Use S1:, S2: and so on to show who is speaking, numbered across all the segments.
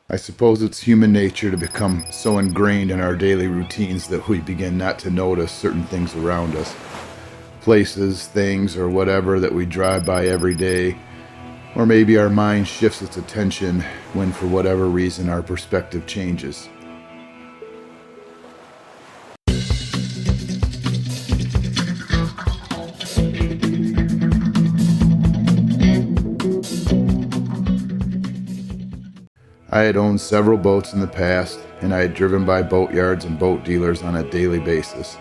S1: I suppose it's human nature to become so ingrained in our daily routines that we begin not to notice certain things around us. Places, things, or whatever that we drive by every day. Or maybe our mind shifts its attention when, for whatever reason, our perspective changes. I had owned several boats in the past, and I had driven by boatyards and boat dealers on a daily basis.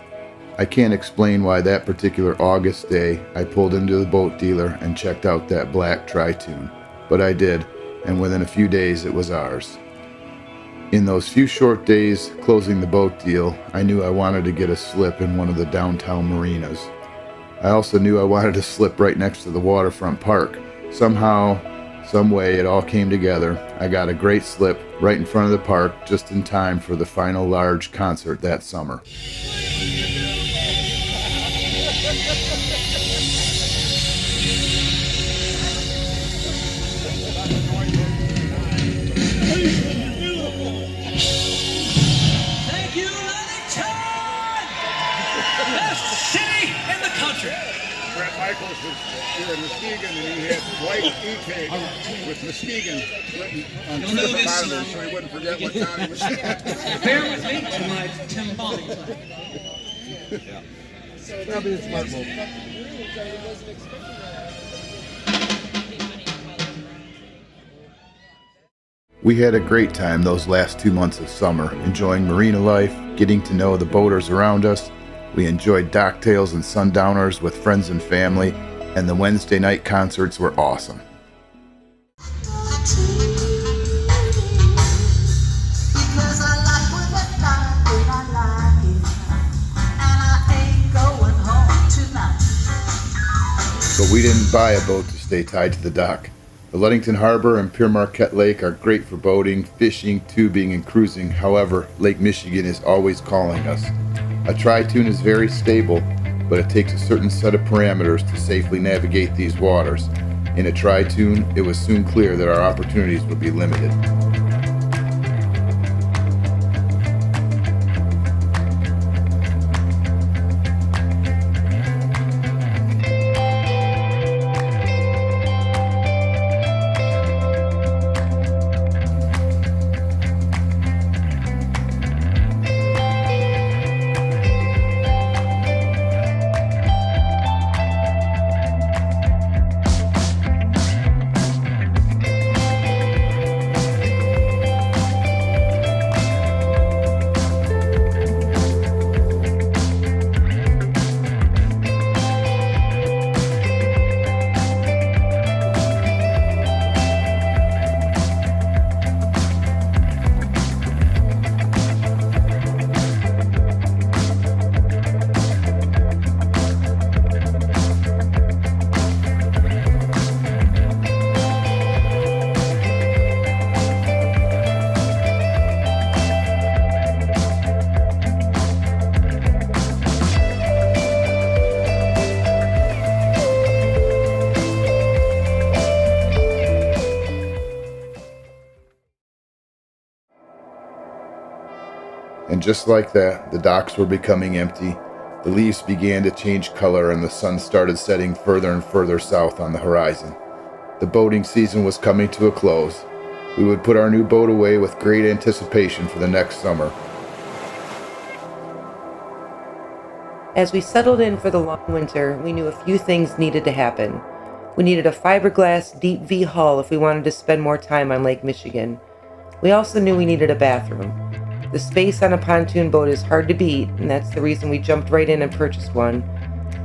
S1: I can't explain why that particular August day I pulled into the boat dealer and checked out that black tritoon, but I did, and within a few days it was ours. In those few short days closing the boat deal, I knew I wanted to get a slip in one of the downtown marinas. I also knew I wanted to slip right next to the waterfront park. Somehow, some way, it all came together. I got a great slip right in front of the park just in time for the final large concert that summer.
S2: Thank you, Ludington! Best city in the country.
S3: Brett Michaels was here in Muskegon, and he had white E-cake with Muskegon written on
S2: You'll
S3: two
S2: know
S3: different
S2: this
S3: monitors,
S2: song.
S3: so he wouldn't forget what town he was in.
S2: Bear with me to my timbali.
S3: Probably a smart move.
S1: We had a great time those last 2 months of summer, enjoying marina life, getting to know the boaters around us. We enjoyed docktails and sundowners with friends and family, and the Wednesday night concerts were awesome. But we didn't buy a boat to stay tied to the dock. The Ludington Harbor and Pere Marquette Lake are great for boating, fishing, tubing, and cruising. However, Lake Michigan is always calling us. A tritoon is very stable, but it takes a certain set of parameters to safely navigate these waters. In a tritoon, it was soon clear that our opportunities would be limited. And just like that, the docks were becoming empty, the leaves began to change color, and the sun started setting further and further south on the horizon. The boating season was coming to a close. We would put our new boat away with great anticipation for the next summer.
S4: As we settled in for the long winter, we knew a few things needed to happen. We needed a fiberglass deep V hull if we wanted to spend more time on Lake Michigan. We also knew we needed a bathroom. The space on a pontoon boat is hard to beat, and that's the reason we jumped right in and purchased one.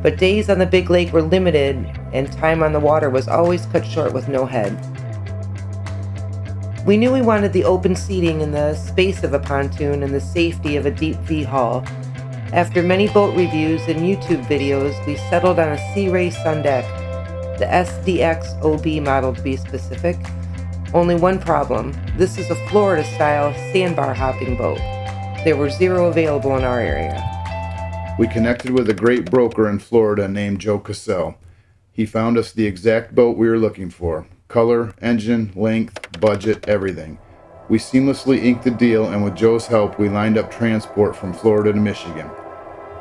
S4: But days on the big lake were limited, and time on the water was always cut short with no head. We knew we wanted the open seating and the space of a pontoon and the safety of a deep V hull. After many boat reviews and YouTube videos, we settled on a Sea Ray Sun Deck, the SDX OB model to be specific. Only one problem: this is a Florida-style sandbar hopping boat. There were 0 available in our area.
S1: We connected with a great broker in Florida named Joe Cassell. He found us the exact boat we were looking for. Color, engine, length, budget, everything. We seamlessly inked the deal, and with Joe's help, we lined up transport from Florida to Michigan.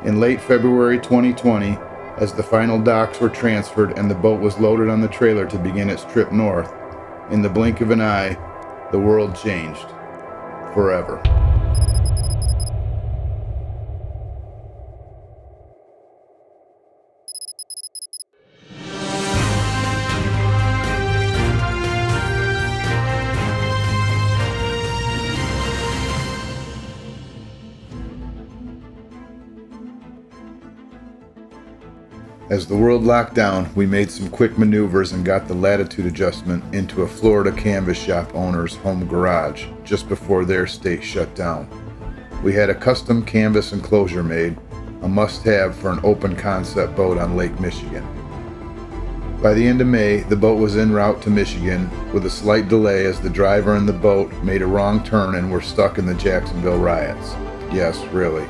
S1: In late February 2020, as the final docks were transferred and the boat was loaded on the trailer to begin its trip north, in the blink of an eye, the world changed. Forever. As the world locked down, we made some quick maneuvers and got the latitude adjustment into a Florida canvas shop owner's home garage just before their state shut down. We had a custom canvas enclosure made, a must-have for an open concept boat on Lake Michigan. By the end of May, the boat was en route to Michigan with a slight delay as the driver and the boat made a wrong turn and were stuck in the Jacksonville riots. Yes, really.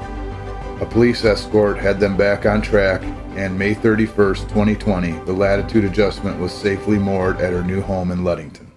S1: A police escort had them back on track, and May 31st, 2020, the latitude adjustment was safely moored at her new home in Ludington.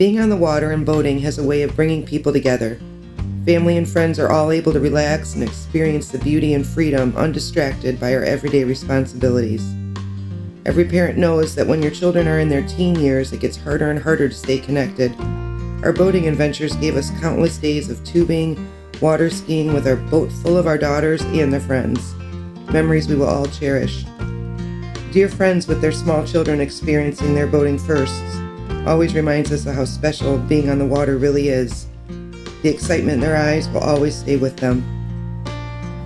S4: Being on the water and boating has a way of bringing people together. Family and friends are all able to relax and experience the beauty and freedom undistracted by our everyday responsibilities. Every parent knows that when your children are in their teen years, it gets harder and harder to stay connected. Our boating adventures gave us countless days of tubing, water skiing with our boat full of our daughters and their friends. Memories we will all cherish. Dear friends with their small children experiencing their boating firsts always reminds us of how special being on the water really is. The excitement in their eyes will always stay with them.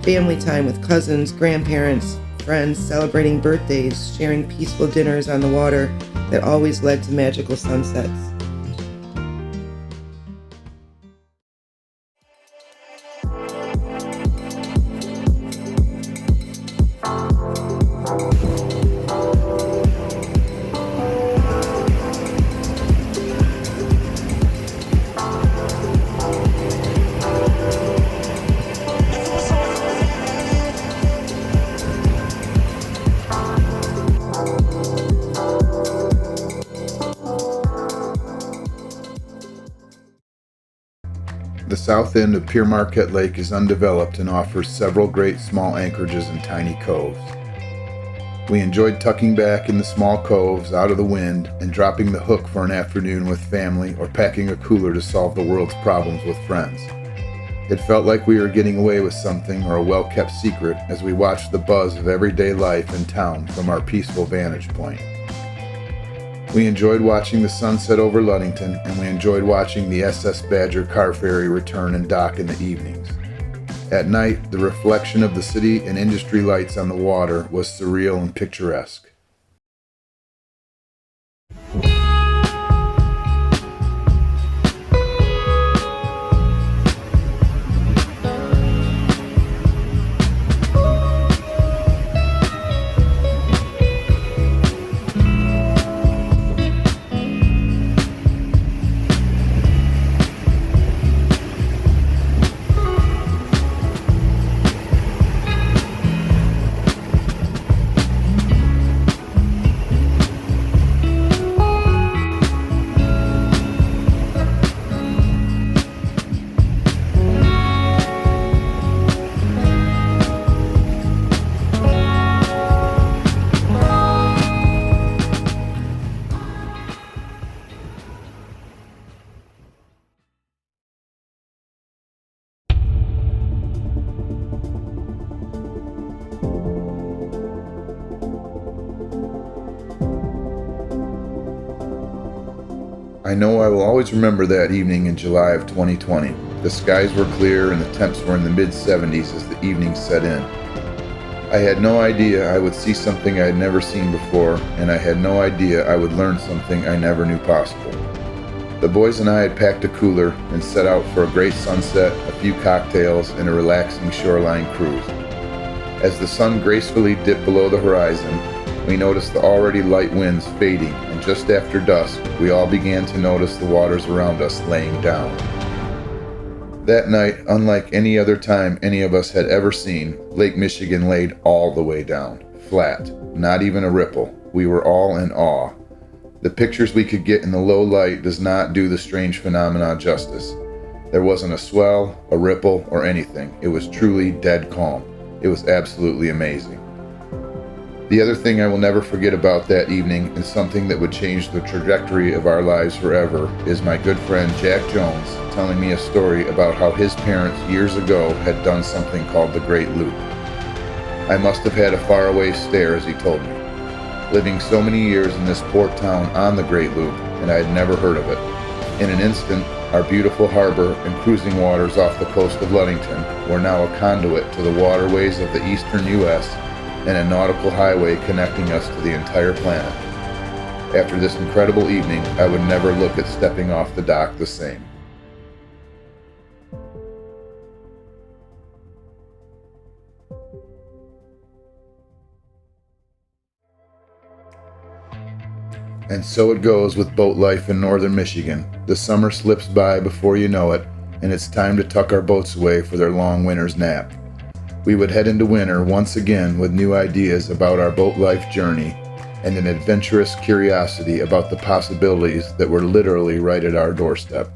S4: Family time with cousins, grandparents, friends, celebrating birthdays, sharing peaceful dinners on the water that always led to magical sunsets.
S1: The south end of Pere Marquette Lake is undeveloped and offers several great small anchorages and tiny coves. We enjoyed tucking back in the small coves out of the wind and dropping the hook for an afternoon with family or packing a cooler to solve the world's problems with friends. It felt like we were getting away with something or a well-kept secret as we watched the buzz of everyday life in town from our peaceful vantage point. We enjoyed watching the sunset over Ludington, and we enjoyed watching the SS Badger car ferry return and dock in the evenings. At night, the reflection of the city and industry lights on the water was surreal and picturesque. I know I will always remember that evening in July of 2020. The skies were clear and the temps were in the mid-70s as the evening set in. I had no idea I would see something I had never seen before, and I had no idea I would learn something I never knew possible. The boys and I had packed a cooler and set out for a great sunset, a few cocktails, and a relaxing shoreline cruise. As the sun gracefully dipped below the horizon, we noticed the already light winds fading, and just after dusk, we all began to notice the waters around us laying down. That night, unlike any other time any of us had ever seen, Lake Michigan laid all the way down, flat, not even a ripple. We were all in awe. The pictures we could get in the low light does not do the strange phenomena justice. There wasn't a swell, a ripple, or anything. It was truly dead calm. It was absolutely amazing. The other thing I will never forget about that evening, and something that would change the trajectory of our lives forever, is my good friend Jack Jones telling me a story about how his parents years ago had done something called the Great Loop. I must have had a faraway stare as he told me. Living so many years in this port town on the Great Loop, and I had never heard of it. In an instant, our beautiful harbor and cruising waters off the coast of Ludington were now a conduit to the waterways of the eastern U.S. and a nautical highway connecting us to the entire planet. After this incredible evening, I would never look at stepping off the dock the same. And so it goes with boat life in northern Michigan. The summer slips by before you know it, and it's time to tuck our boats away for their long winter's nap. We would head into winter once again with new ideas about our boat life journey and an adventurous curiosity about the possibilities that were literally right at our doorstep.